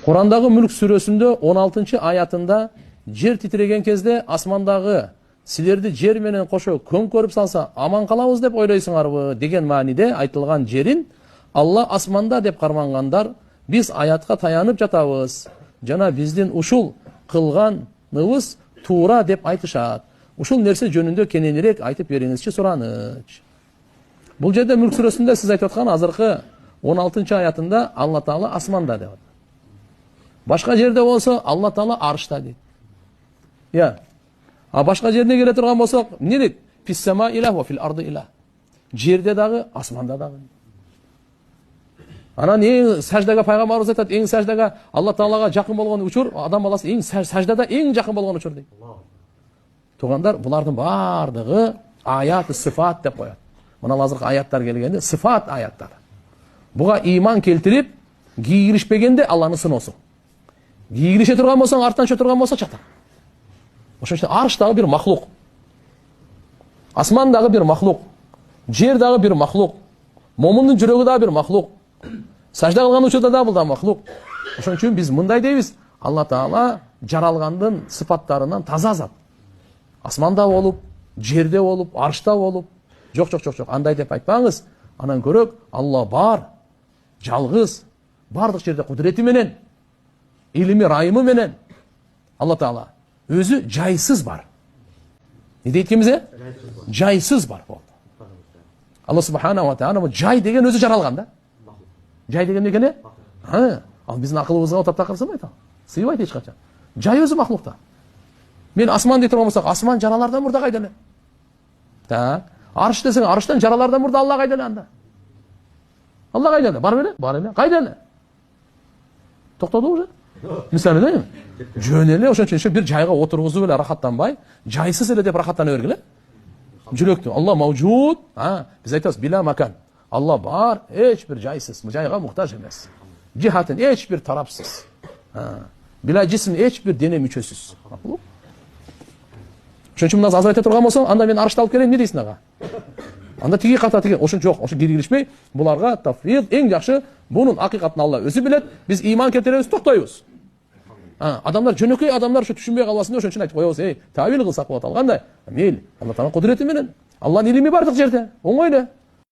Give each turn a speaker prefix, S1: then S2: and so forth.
S1: Kur'andагы Мүлк сүрөсүндө 16-аятында жер титиреген кезде асмандагы силерди жер менен кошо көң көрүп салса аман калабыз деп ойлойсуңарбы деген мааниде айтылган жерин Алла асманда деп кармангандар биз аятка таянып жатабыз жана биздин ушул кылганыбыз туура деп айтышат. Ушул нерсе жөнүндө кененирээк айтып бериңизчи сураныч. Бул жерде Мүлк сүрөсүндө сиз айтып аткан азыркы 16-аятында Алла Таала асманда деп. Башка жерде болсо Алла Таала аршта дейт. Я. А башка жерине келе турган болсок, эмне дейт? Фиссама илах ва фил арди илах. Жерде дагы, асманда дагы. Анан эң саждага пайгамбарыбыз айтат, эң саждага Алла Таалага жакын болгон учур, адам баласы эң саждада эң жакын болгон учур дейт. Тугандар, булардын бардыгы аят сифат деп коет. Мына азыркы аяттар келгенде сифат аяттары. Буга иман келтирип, кийгиришпегенде Алланы сыноосуң. Кийгирише турган болсоң, арттан чө турган болсо чатак. Ошон үчүн арштагы бир махлук, асмандагы бир махлук, жердагы бир махлук, момундун жүрөгү дагы бир махлук, сажда кылган учурда да бул да махлук. Ошон үчүн биз мындай дейбиз: Алла Таала жаралгандын сыпаттарынан таза зат. Асманда болуп, жерде болуп, аршта болуп, жок, андай деп айтпаңыз. Анан көрөк Алла бар, жалгыз, бардык жерде кудурети менен, илими райымы менен. Алла Таала өзү жайсыз бар. Не дейт экенбиз? Жайсыз бар. Алла Субхана ва Таала жай деген өзү жаралган да. Жай деген эмне экен? Ал биздин акылыбызга отап такыр сыйбайт. Сыйбайт эч качан. Жай өзү махлукта. Мен асман дейт турган болсок, асман жаралардан мурда кайда эле? Так. Арш десең, арштан жаралардан мурда Алла кайда эле анда? Алла кайда эле? Бар беле? Бар эле. Кайда эле? Токтоду уже? Мисалы эле. Жөн эле, ошон үчүн бир жайга отургузуп эле рахаттанбай, жайсыз эле деп рахаттана бергиле. Жүрөктү. Алла маужуд. Биз айтабыз била макан. Алла бар, эч бир жайсыз, жайга муктаж эмес. Жихатын эч бир тарапсыз. Била жисм эч бир дене мүчөсүз. Ошон үчүн мына азыр айта турган болсоң, анда мен аршты алып келейин, не дейсиң ага? Анда тиги ката тиги, ошон жок, ошо киргизбей, буларга тафвид эң жакшы, бунун акыйкатын Алла өзү билет. Биз иман келтиребиз, токтойбуз. Адамдар жөнөкөй адамдар ушу түшүнбөй калбасын деп ошон үчүн айтып коебуз. Тавил кылсак болот алгандай. Мейли, Алла Тааланын кудурети менен. Алланын илими бардык жерде. Оңой эле.